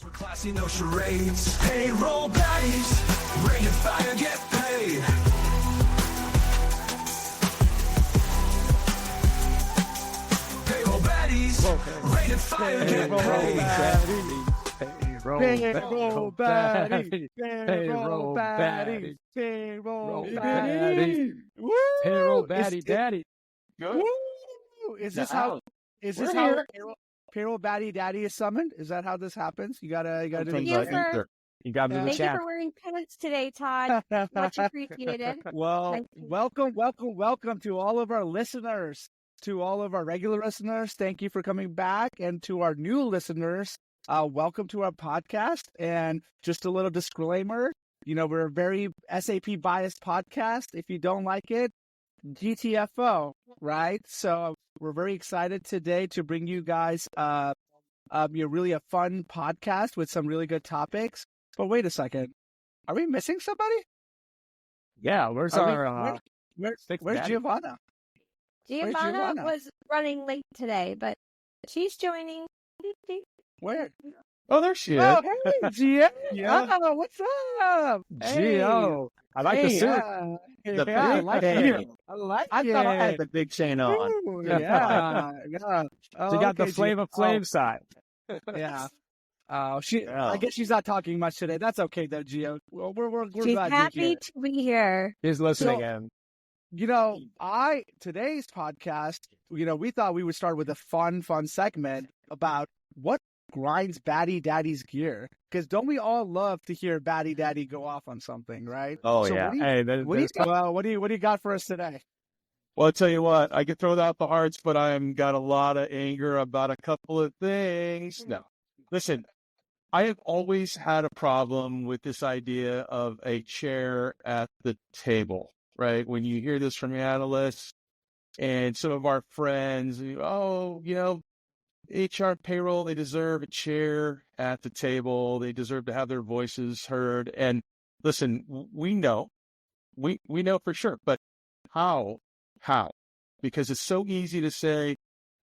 We're classy, no charades. Payroll baddies, bring it fire, get paid. Payroll baddies, rated fire, get paid. Payroll baddies, payroll baddies, payroll baddies, payroll baddie daddy. Good. Is this how payroll baddie daddy is summoned? Is that how this happens? You gotta do Thank the you got Yeah. the Thank you chat. for wearing pants today, Todd. Much appreciated. Well, Thank you. welcome to all of our listeners, to all of our regular listeners. Thank you for coming back, and to our new listeners, welcome to our podcast. And just a little disclaimer, we're a very SAP biased podcast. If you don't like it, GTFO, right? So we're very excited today to bring you guys really a fun podcast with some really good topics. But wait a second, are we missing somebody? Yeah, where's our Where's Giovanna? Giovanna was running late today, but she's joining. Where? Oh, there she is. Oh, hey, Gio. Yeah. Oh, what's up? Gio. I like the suit. I like it. I thought I had the big chain on. Ooh, yeah. She got the Okay, Flavor Flav side. Yeah. I Yeah. guess she's not talking much today. That's okay though, Gio. Well, we're She's glad you're happy here. to be here. He's listening So- in. Today's podcast, we thought we would start with a fun segment about what grinds Batty Daddy's gear. Because don't we all love to hear Batty Daddy go off on something, right? Oh, So yeah. What do you, Hey, what do you got for us today? well, I'll tell you what, I could throw out the hearts, but I'm got a lot of anger about a couple of things. No, listen, I have always had a problem with this idea of a chair at the table, right? When you hear this from analysts and some of our friends, HR payroll, they deserve a chair at the table. They deserve to have their voices heard. And listen, we know for sure, but how? Because it's so easy to say,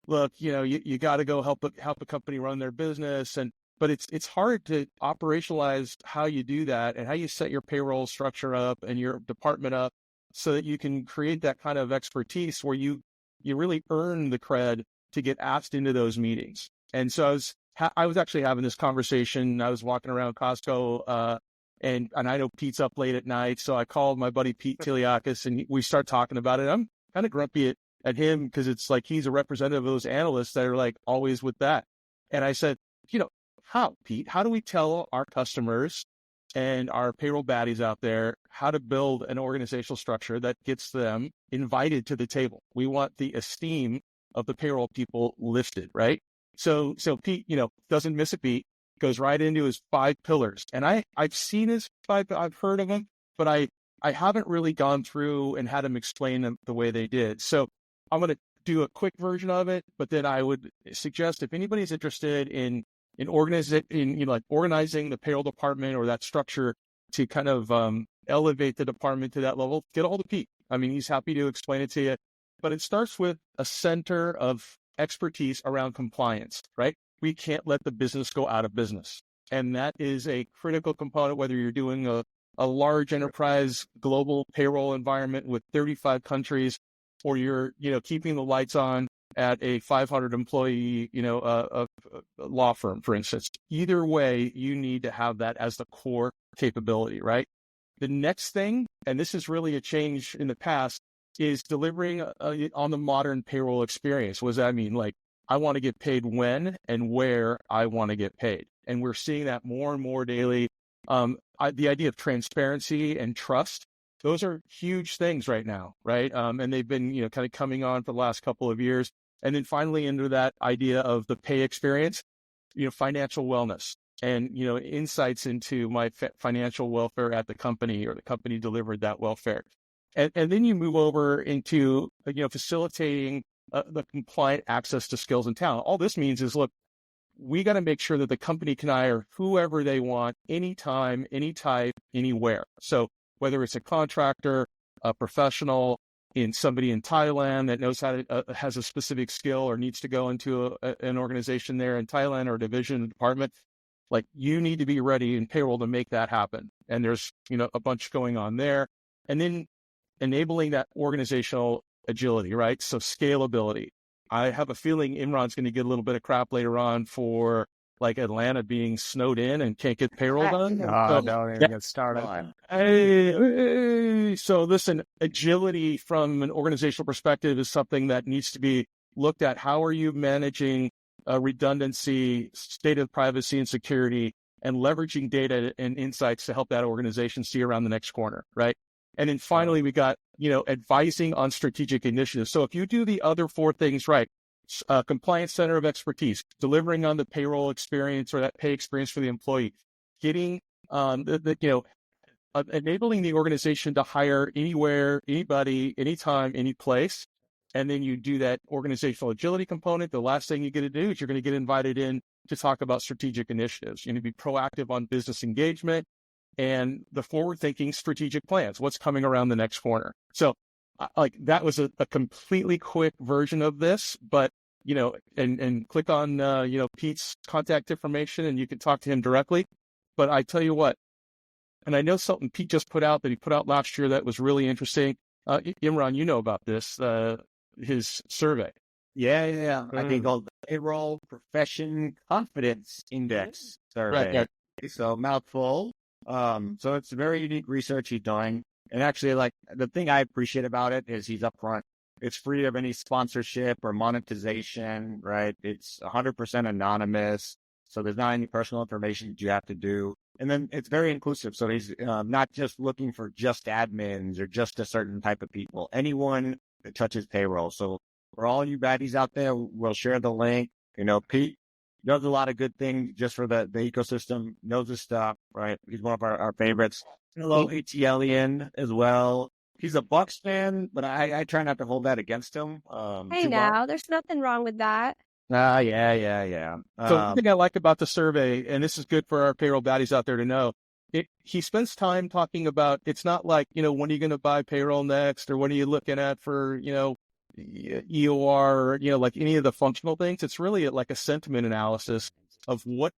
look, you got to go help a company run their business. But it's hard to operationalize how you do that and how you set your payroll structure up and your department up so that you can create that kind of expertise where you really earn the cred to get asked into those meetings. And so I was actually having this conversation. I was walking around Costco, and I know Pete's up late at night, so I called my buddy Pete Tiliakis, and we start talking about it. I'm kind of grumpy at him because it's like he's a representative of those analysts that are like always with that. And I said, how, Pete? How do we tell our customers and our payroll baddies out there how to build an organizational structure that gets them invited to the table? We want the esteem of the payroll people lifted, right? So Pete, doesn't miss a beat, goes right into his 5 pillars. And I've seen his 5, I've heard of them, but I haven't really gone through and had him explain them the way they did. So I'm going to do a quick version of it, but then I would suggest if anybody's interested in organizing the payroll department or that structure to kind of elevate the department to that level, get a hold of Pete. I mean, he's happy to explain it to you. But it starts with a center of expertise around compliance, right? We can't let the business go out of business. And that is a critical component, whether you're doing a large enterprise global payroll environment with 35 countries, or you're, keeping the lights on at a 500 employee, a law firm, for instance. Either way, you need to have that as the core capability, right? The next thing, and this is really a change in the past, is delivering on the modern payroll experience. What does that mean? Like, I want to get paid when and where I want to get paid. And we're seeing that more and more daily. The idea of transparency and trust, those are huge things right now, right? And they've been, kind of coming on for the last couple of years. And then finally into that idea of the pay experience, financial wellness and, insights into my financial welfare at the company, or the company delivered that welfare. And then you move over into, facilitating the compliant access to skills and talent. All this means is, look, we got to make sure that the company can hire whoever they want, anytime, any type, anywhere. So whether it's a contractor, a professional, somebody in Thailand that knows how to, has a specific skill or needs to go into an organization there in Thailand or a division department, Like you need to be ready in payroll to make that happen. And there's, a bunch going on there. And then enabling that organizational agility, right? So scalability. I have a feeling Imran's going to get a little bit of crap later on for like Atlanta being snowed in and can't get payroll done. Don't even get started. So listen, agility from an organizational perspective is something that needs to be looked at. How are you managing redundancy, state of privacy and security, and leveraging data and insights to help that organization see around the next corner, right? And then finally, we got, advising on strategic initiatives. So if you do the other four things right, compliance center of expertise, delivering on the payroll experience or that pay experience for the employee, getting enabling the organization to hire anywhere, anybody, anytime, any place. And then you do that organizational agility component. The last thing you're going to do is you're going to get invited in to talk about strategic initiatives. You need to be proactive on business engagement and the forward-thinking strategic plans, what's coming around the next corner. So that was a completely quick version of this, but, and click on, Pete's contact information and you can talk to him directly. But I tell you what, and I know something Pete just put out that he put out last year that was really interesting. Imran, you know about this, his survey. Yeah. I think called the Payroll Profession Confidence Index survey. Right. So mouthful. So it's very unique research he's doing. And actually, like, the thing I appreciate about it is he's upfront. It's free of any sponsorship or monetization, right? It's 100% anonymous. So there's not any personal information that you have to do. And then it's very inclusive. So he's not just looking for just admins or just a certain type of people. Anyone that touches payroll. So for all you baddies out there, we'll share the link. Pete does a lot of good things just for the ecosystem, knows his stuff, right? He's one of our favorites. Hello, ATLian as well. He's a Bucks fan, but I try not to hold that against him. Hey, now, there's nothing wrong with that. Yeah. So the thing I like about the survey, and this is good for our payroll baddies out there to know, he spends time talking about, it's not like, when are you going to buy payroll next, or what are you looking at for, EOR, or, like any of the functional things. It's really like a sentiment analysis of what,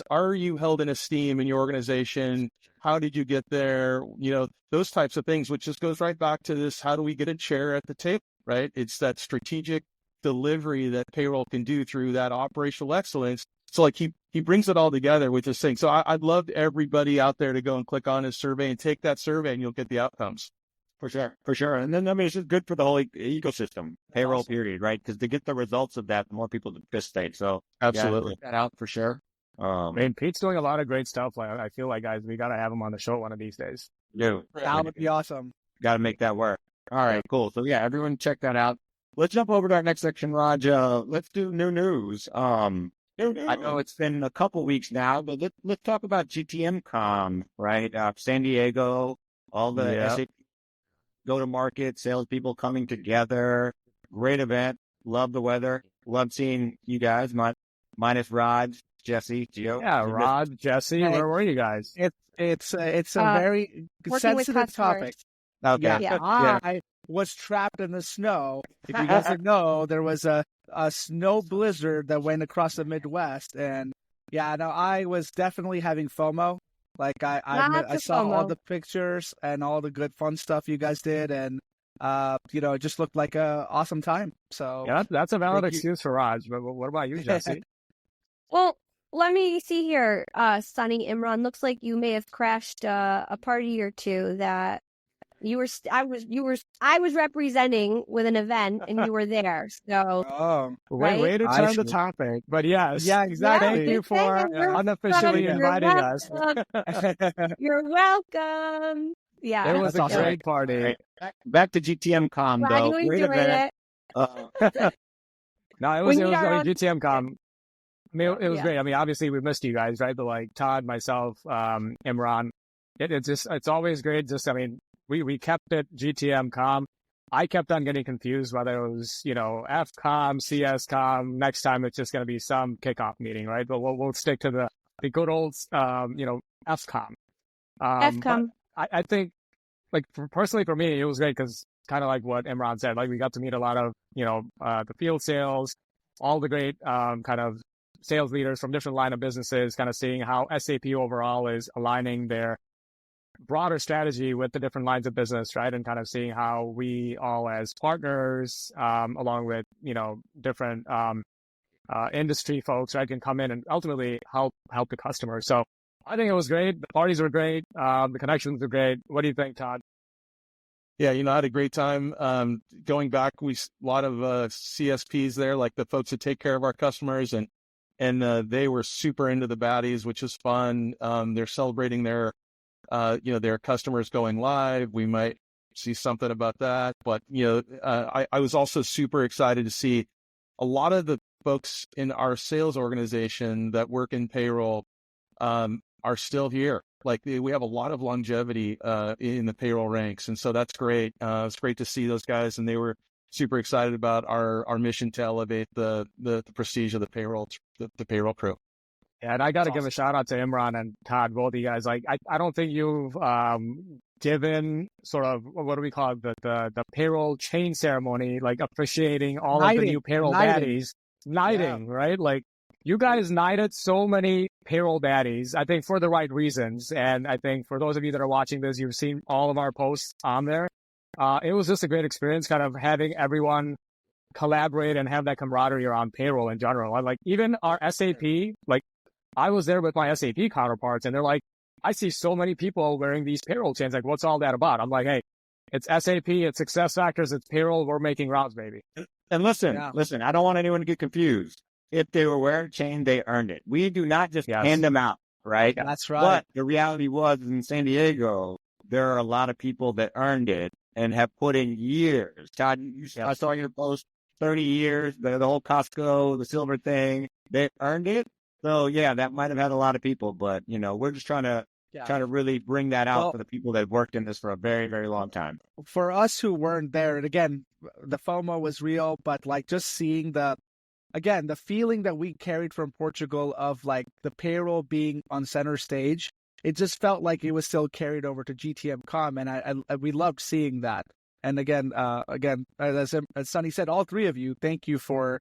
are you held in esteem in your organization? How did you get there? Those types of things, which just goes right back to this, how do we get a chair at the table, right? It's that strategic delivery that payroll can do through that operational excellence. So like he brings it all together with this thing. So I'd love everybody out there to go and click on his survey and take that survey and you'll get the outcomes. For sure. And then, it's just good for the whole ecosystem, payroll period, right? Because to get the results of that, the more people to participate. So absolutely, check that out for sure. Pete's doing a lot of great stuff. Like, I feel like, guys, we got to have him on the show one of these days. Yeah. That would be awesome. Got to make that work. All right, cool. So yeah, everyone check that out. Let's jump over to our next section, Raj. Let's do new news. I know it's been a couple weeks now, but let's talk about GTM right? San Diego, all the SAP go-to-market salespeople coming together. Great event. Love the weather. Love seeing you guys. Minus Raj, Jesse, Gio. Yeah, Raj, Jesse. Where were you guys? It's a very sensitive topic. Okay. Yeah. I was trapped in the snow. If you guys didn't know, there was a snow blizzard that went across the Midwest, and I was definitely having FOMO. Like I saw all the pictures and all the good fun stuff you guys did, and it just looked like a awesome time. So yeah, that's a valid excuse for Raj. But what about you, Jesse? Well, let me see here, Sunny Imran. Looks like you may have crashed a party or two that I was representing with an event, and you were there. So way to turn the topic. But yes, yeah, exactly. Thank you for unofficially inviting us. You're welcome. Yeah, it was a great party. Back to GTM Com though. Great event. No, it was GTM Com. I mean, it was great. I mean, obviously we missed you guys, right? But like Todd, myself, Imran, it's always great. We kept it GTM Com. I kept on getting confused whether it was, FCom, CSCom. Next time it's just going to be some kickoff meeting, right? But we'll stick to the good old, FCom. FCom. I think, personally for me, it was great because kind of like what Imran said, like we got to meet a lot of, the field sales, all the great kind of sales leaders from different line of businesses, kind of seeing how SAP overall is aligning their broader strategy with the different lines of business, right? And kind of seeing how we all as partners, along with, different industry folks, right, can come in and ultimately help the customer. So I think it was great. The parties were great. The connections were great. What do you think, Todd? Yeah, I had a great time. Going back, a lot of CSPs there, like the folks that take care of our customers, and they were super into the baddies, which is fun. They're celebrating their customers going live. We might see something about that, but I was also super excited to see a lot of the folks in our sales organization that work in payroll are still here. Like we have a lot of longevity in the payroll ranks, and so that's great. It's great to see those guys, and they were super excited about our mission to elevate the prestige of the payroll crew. Yeah, and I got to give a shout out to Imran and Todd, both of you guys. Like, I don't think you've given sort of, what do we call it, the payroll chain ceremony, like appreciating all of the new payroll baddies, right? Like, you guys knighted so many payroll baddies, I think for the right reasons. And I think for those of you that are watching this, you've seen all of our posts on there. It was just a great experience, kind of having everyone collaborate and have that camaraderie around payroll in general. And like, even our SAP, like, I was there with my SAP counterparts, and they're like, I see so many people wearing these payroll chains. Like, what's all that about? I'm like, hey, it's SAP, it's SuccessFactors, it's payroll. We're making rounds, baby. And listen, I don't want anyone to get confused. If they were wearing a chain, they earned it. We do not just hand them out, right? Yeah, that's right. But the reality was in San Diego, there are a lot of people that earned it and have put in years. Todd, I saw your post, 30 years, the whole Costco, the silver thing, they earned it. So yeah, that might have had a lot of people, but we're just trying to really bring that out for the people that worked in this for a very, very long time. For us who weren't there, and again, the FOMO was real, but like just seeing the feeling that we carried from Portugal of like the payroll being on center stage, it just felt like it was still carried over to GTM.com, and we loved seeing that. And again, as Sunny said, all three of you, thank you for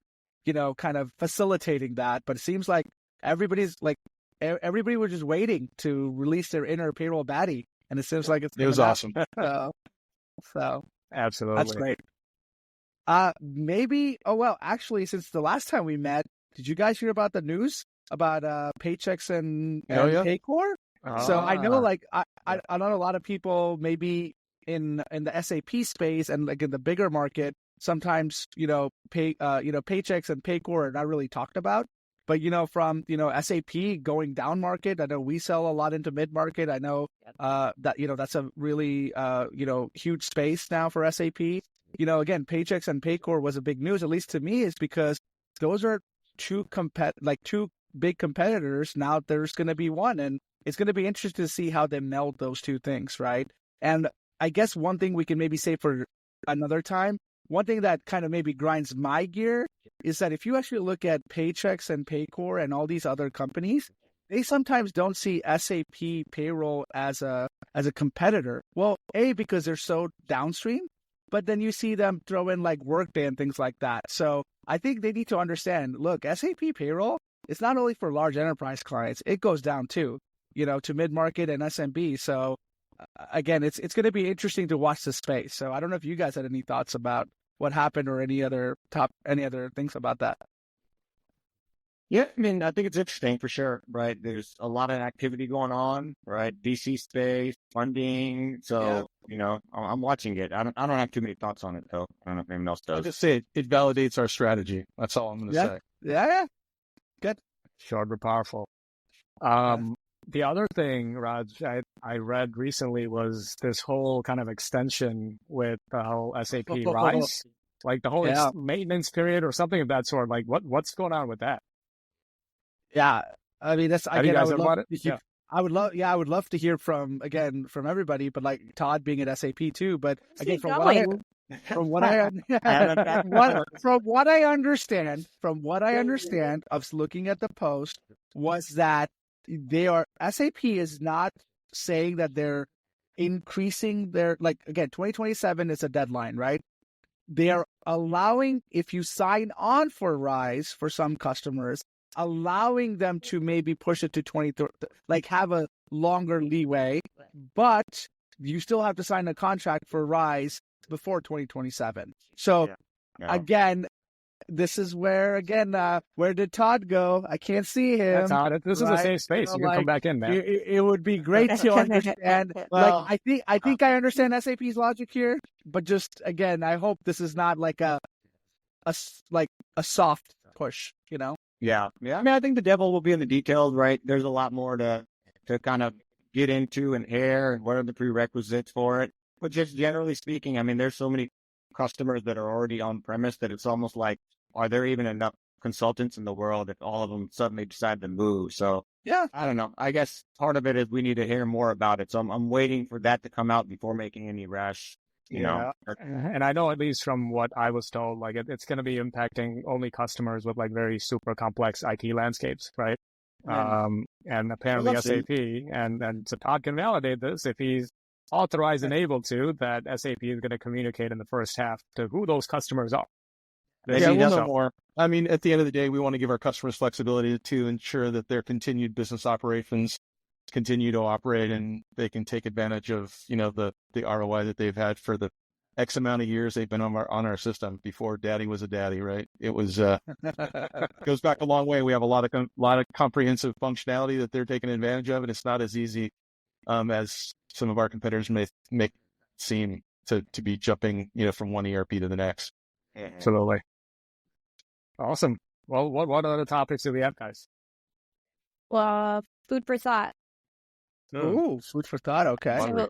kind of facilitating that. But it seems like everybody was just waiting to release their inner payroll baddie, and it seems like it was awesome. So absolutely, that's great. Actually, since the last time we met, did you guys hear about the news about Paychex and Paycor? So I know, like, I know a lot of people maybe in the SAP space and like in the bigger market, sometimes Paychex and Paycor are not really talked about. But from SAP going down market, I know we sell a lot into mid market. I know that that's a really huge space now for SAP. Again, Paychex and Paycor was a big news, at least to me, is because those are two big competitors. Now there's going to be one, and it's going to be interesting to see how they meld those two things, right? And I guess one thing we can maybe say for another time, one thing that kind of maybe grinds my gear is that if you actually look at Paychex and Paycor and all these other companies, they sometimes don't see SAP payroll as a competitor. Well, because they're so downstream, but then you see them throw in like Workday and things like that. So I think they need to understand, look, SAP payroll is not only for large enterprise clients, it goes down too, to mid-market and SMB. So again, it's going to be interesting to watch the space. So I don't know if you guys had any thoughts about what happened or any other things about that. Yeah, I mean, I think it's interesting for sure, right? There's a lot of activity going on, right? VC space, funding. So, I'm watching it. I don't have too many thoughts on it, though. I don't know if anyone else does. I'll just say it validates our strategy. That's all I'm going to say. Yeah. Good. Short but powerful. The other thing, Raj, I read recently was this whole kind of extension with the whole SAP Rise, like the whole maintenance period or something of that sort. Like, what's going on with that? Yeah, I mean, that's again. I would love to hear from everybody, but like Todd being at SAP too. But again, from what I understand of looking at the post was that SAP is not saying that they're increasing their, like, again, 2027 is a deadline, right? They are allowing, if you sign on for Rise for some customers, allowing them to maybe push it to 2030, like have a longer leeway, but you still have to sign a contract for Rise before 2027. So again, this is where did Todd go? I can't see him. That's Todd. This is a safe space. You can come back in, man. It would be great to understand. Well, I think I understand SAP's logic here, but just again, I hope this is not like a soft push, you know? Yeah. I mean, I think the devil will be in the details, right? There's a lot more to kind of get into and air, and what are the prerequisites for it. But just generally speaking, I mean, there's so many customers that are already on premise that it's almost like, are there even enough consultants in the world if all of them suddenly decide to move? So yeah, I don't know. I guess part of it is we need to hear more about it. So I'm waiting for that to come out before making any rash, you know. And I know, at least from what I was told, like it's going to be impacting only customers with like very super complex IT landscapes, right? Yeah. And apparently SAP, and so Todd can validate this if he's authorized and able to, that SAP is going to communicate in the first half to who those customers are. Yeah, we'll know more. I mean, at the end of the day, we want to give our customers flexibility to ensure that their continued business operations continue to operate and they can take advantage of, you know, the ROI that they've had for the X amount of years they've been on our system before daddy was a daddy, right? It was goes back a long way. We have a lot of comprehensive functionality that they're taking advantage of, and it's not as easy as some of our competitors may make seem to be jumping, you know, from one ERP to the next. Absolutely. Awesome. Well, what other topics do we have, guys? Well, food for thought. Ooh, food for thought. Okay. So,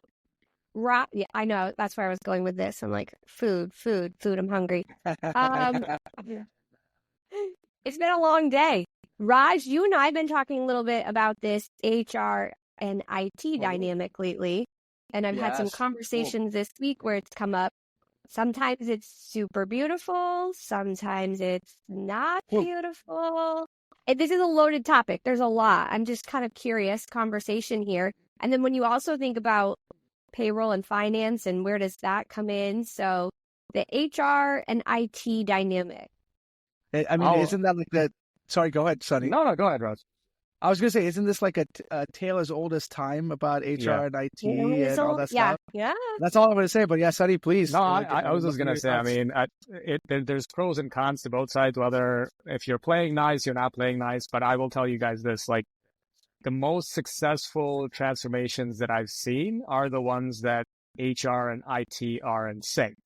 yeah, I know. That's where I was going with this. I'm like, food. I'm hungry. It's been a long day. Raj, you and I have been talking a little bit about this HR and IT dynamic lately. And I've had some conversations this week where it's come up. Sometimes it's super beautiful. Sometimes it's not beautiful. This is a loaded topic. There's a lot. I'm just kind of curious conversation here. And then when you also think about payroll and finance and where does that come in? So the HR and IT dynamic. I mean, isn't that like that? Sorry, go ahead, Sonny. No, go ahead, Raj. I was going to say, isn't this like a tale as old as time about HR and IT and all that stuff? Yeah. That's all I'm going to say. But yeah, Sonny, please. No, I was just going to say, I mean, there's pros and cons to both sides, whether if you're playing nice, you're not playing nice. But I will tell you guys this, like the most successful transformations that I've seen are the ones that HR and IT are in sync.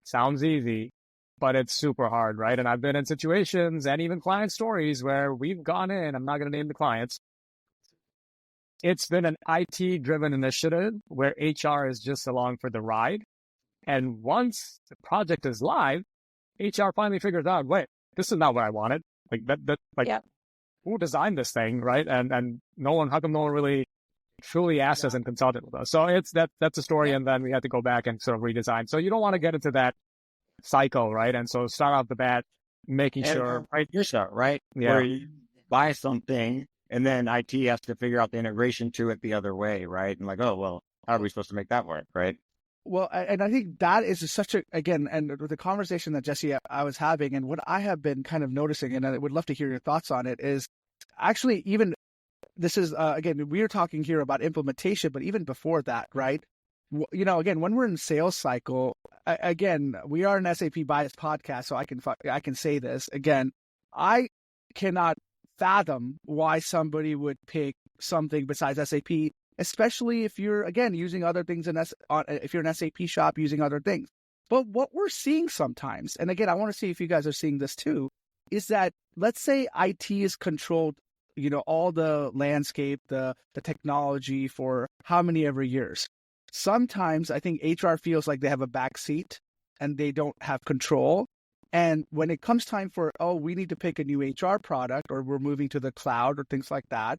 Sounds easy, but it's super hard, right? And I've been in situations and even client stories where we've gone in, I'm not going to name the clients. It's been an IT-driven initiative where HR is just along for the ride. And once the project is live, HR finally figures out, wait, this is not what I wanted. Who designed this thing, right? And how come no one really truly asked us and consulted with us? So that's a story, and then we had to go back and sort of redesign. So you don't want to get into that cycle, right? And so start off the bat making sure yourself, right? Yeah. Where you buy something and then IT has to figure out the integration to it the other way, right? And like, oh well, how are we supposed to make that work, right? Well, and I think that is such a, again, and the conversation that Jesse I was having, and what I have been kind of noticing, and I would love to hear your thoughts on it, is actually even this is again, we're talking here about implementation, but even before that, right? You know, again, when we're in sales cycle, again, we are an SAP biased podcast, so I can say this again. I cannot fathom why somebody would pick something besides SAP, especially if you're again using other things if you're an SAP shop using other things. But what we're seeing sometimes, and again, I want to see if you guys are seeing this too, is that let's say IT is controlled, you know, all the landscape, the technology for how many ever years. Sometimes I think HR feels like they have a back seat and they don't have control. And when it comes time for, we need to pick a new HR product or we're moving to the cloud or things like that,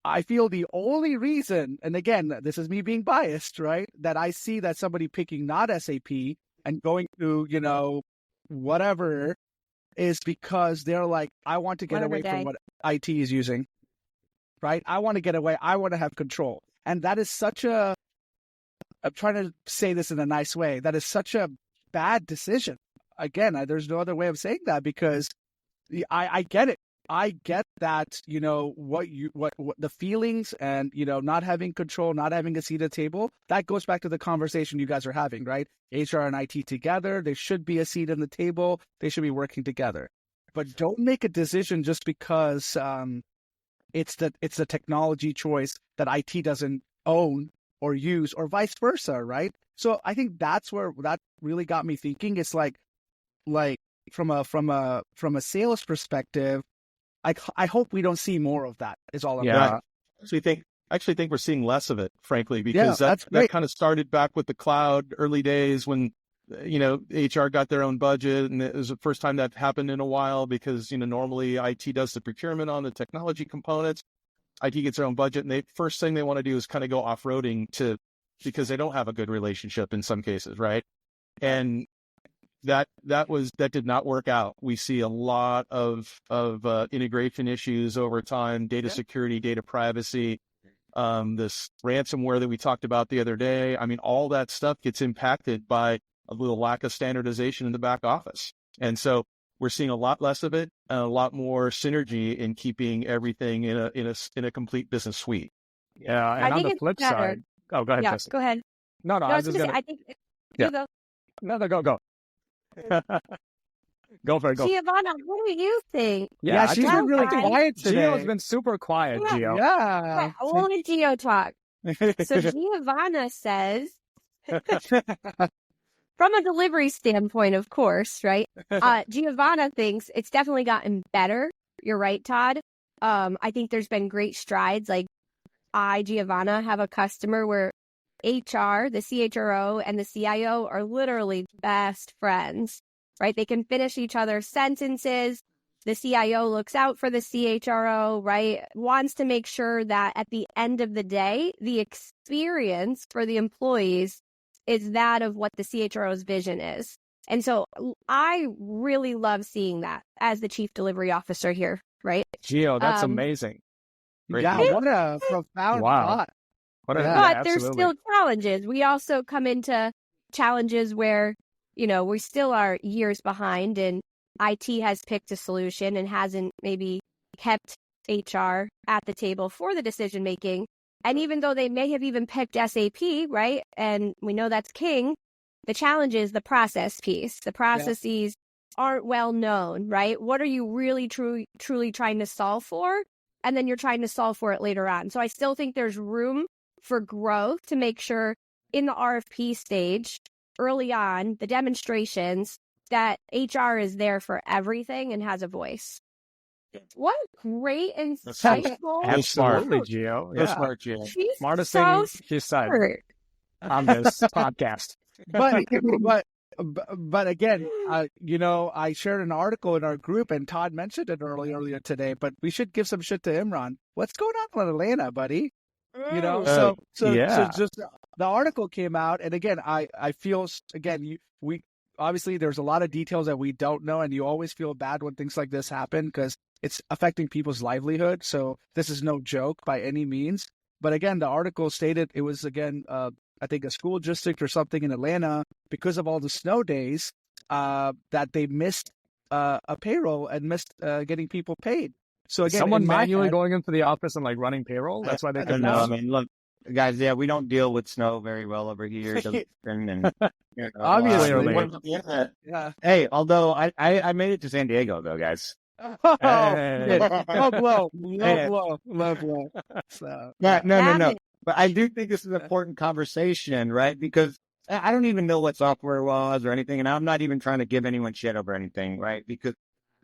I feel the only reason, and again, this is me being biased, right, that I see that somebody picking not SAP and going to, you know, whatever, is because they're like, I want to get away from what IT is using, right? I want to get away. I want to have control. And that is I'm trying to say this in a nice way, that is such a bad decision. Again, there's no other way of saying that, because I get it. I get that, what the feelings and, not having control, not having a seat at the table, that goes back to the conversation you guys are having, right? HR and IT together, there should be a seat at the table. They should be working together. But don't make a decision just because it's the technology choice that IT doesn't own or use, or vice versa, right? So I think that's where that really got me thinking. It's like from a sales perspective, I hope we don't see more of that. Is all I'm saying. I actually think we're seeing less of it, frankly, because that kind of started back with the cloud early days when HR got their own budget, and it was the first time that happened in a while because normally IT does the procurement on the technology components. IT gets their own budget, and the first thing they want to do is kind of go off-roading because they don't have a good relationship in some cases, right? And that did not work out. We see a lot of integration issues over time, data security, data privacy, this ransomware that we talked about the other day. I mean, all that stuff gets impacted by a little lack of standardization in the back office. And so we're seeing a lot less of it and a lot more synergy in keeping everything in a complete business suite. Yeah. And on the flip side, go ahead. Yeah, Jesse. go ahead. No, I was just going to. I think Yeah. you go. No, go. Go for it. Go. Giovanna, what do you think? Yeah, she's been really quiet today. Gio's been super quiet, Gio. Yeah. I want to Gio talk. So Giovanna says, from a delivery standpoint, of course, right? Giovanna thinks it's definitely gotten better. You're right, Todd. I think there's been great strides. Like Giovanna, have a customer where HR, the CHRO, and the CIO are literally best friends, right? They can finish each other's sentences. The CIO looks out for the CHRO, right? Wants to make sure that at the end of the day, the experience for the employees is that of what the CHRO's vision is. And so I really love seeing that as the chief delivery officer here, right? Gio, that's amazing. Yeah, what a profound thought. But there's still challenges. We also come into challenges where, we still are years behind and IT has picked a solution and hasn't maybe kept HR at the table for the decision making. And even though they may have even picked SAP, right? And we know that's king, the challenge is the process piece. The processes aren't well known, right? What are you really truly trying to solve for? And then you're trying to solve for it later on. So I still think there's room for growth to make sure in the RFP stage, early on, the demonstrations, that HR is there for everything and has a voice. What great, insightful. Absolutely, Gio. So smart, Gio. She's Smartest so thing she said smart. on this podcast. But again, I shared an article in our group, and Todd mentioned it earlier today. But we should give some shit to Imran. What's going on in Atlanta, buddy? So just the article came out, and again, I feel we obviously there's a lot of details that we don't know, and you always feel bad when things like this happen because it's affecting people's livelihood. So this is no joke by any means. But again, the article stated it was I think a school district or something in Atlanta, because of all the snow days, that they missed a payroll and missed getting people paid. So again, someone manually going into the office and running payroll. That's why they couldn't. No, I mean, look, guys. Yeah, we don't deal with snow very well over here. Obviously, yeah. Hey, although I made it to San Diego though, guys. Low blow. So, no. But I do think this is an important conversation, right? Because I don't even know what software was or anything, and I'm not even trying to give anyone shit over anything, right? Because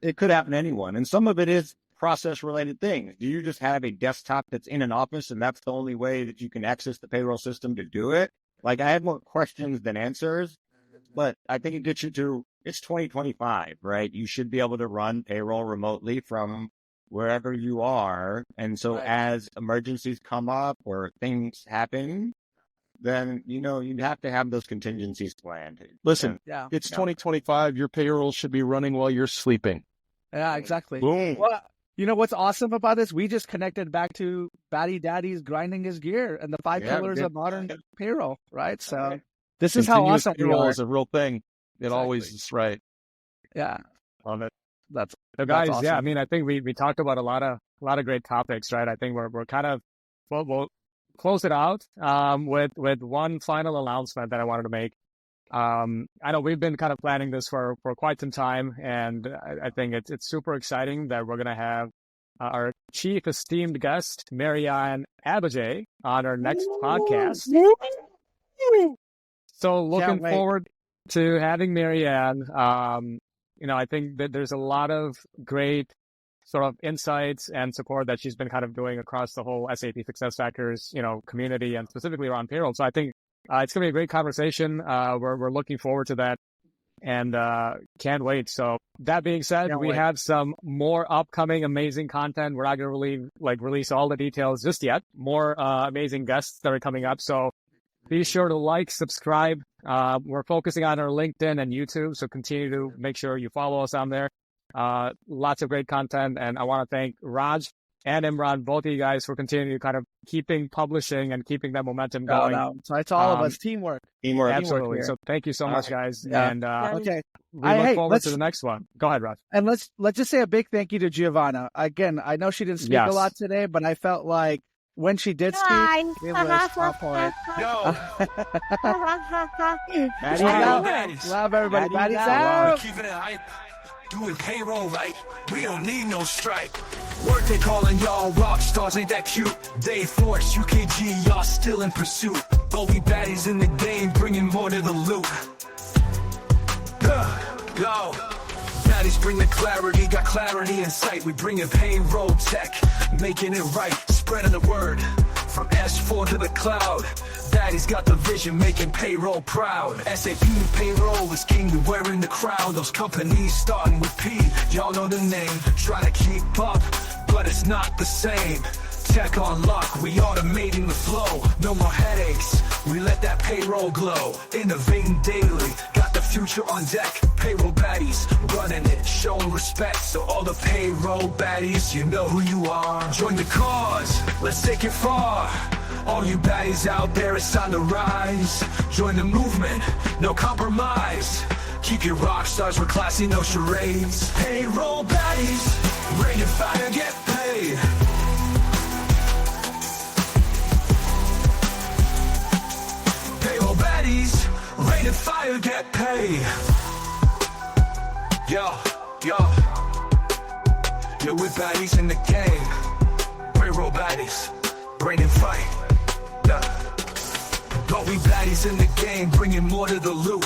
it could happen to anyone, and some of it is process-related things. Do you just have a desktop that's in an office, and that's the only way that you can access the payroll system to do it? I had more questions than answers, but I think it gets you to, it's 2025, right? You should be able to run payroll remotely from wherever you are. And so as emergencies come up or things happen, then, you'd have to have those contingencies planned. Listen, it's 2025. Your payroll should be running while you're sleeping. Yeah, exactly. Boom. Well, what's awesome about this? We just connected back to Batty Daddy's grinding his gear and the 5 pillars of modern payroll, right? So this is how awesome payroll is a real thing. It always is right. Yeah. Love it. That's So guys, awesome. yeah, I mean, I think we talked about a lot of great topics, right? I think we're kind of we'll close it out with one final announcement that I wanted to make. I know we've been kind of planning this for quite some time, and I think it's super exciting that we're gonna have our chief esteemed guest, Marianne Abajay, on our next podcast. So looking forward to having Marianne. I think that there's a lot of great sort of insights and support that she's been kind of doing across the whole SAP SuccessFactors, community, and specifically around payroll. So I think it's going to be a great conversation. We're looking forward to that, and can't wait. So that being said, we have some more upcoming amazing content. We're not going to release all the details just yet. More amazing guests that are coming up. So be sure to like, subscribe. We're focusing on our LinkedIn and YouTube, so continue to make sure you follow us on there. Lots of great content, and I want to thank Raj and Imran, both of you guys, for continuing to kind of keeping publishing and keeping that momentum going. So it's all of us, teamwork. Absolutely. So thank you so much, guys. Yeah. And okay, we look forward to the next one. Go ahead, Raj. And let's just say a big thank you to Giovanna. Again, I know she didn't speak a lot today, but I felt like when she did speak, it was on point. Yo. Love everybody. Maddie's out. Keeping it hype. Doing payroll right. We don't need no stripe. Work they calling y'all rock stars, ain't that cute? Day Force, UKG, y'all still in pursuit. But we baddies in the game, bringing more to the loop. Go. Baddies bring the clarity, got clarity in sight. We bringing payroll tech, making it right, spreading the word. From S4 to the cloud, Daddy's got the vision, making payroll proud. SAP payroll is king, we wearing the crown. Those companies starting with P, y'all know the name. Try to keep up, but it's not the same. Tech on lock, we automating the flow. No more headaches, we let that payroll glow. Innovating daily, got the future on deck. Payroll baddies, running it, showing respect. So all the payroll baddies, you know who you are. Join the cause, let's take it far. All you baddies out there, it's time to rise. Join the movement, no compromise. Keep your rock stars, we're classy, no charades. Payroll baddies, rain and fire, get paid. Payroll baddies, rain and fire, get paid. Yo, with baddies in the game. Payroll baddies, rain and fire. But we baddies in the game, bringing more to the loop.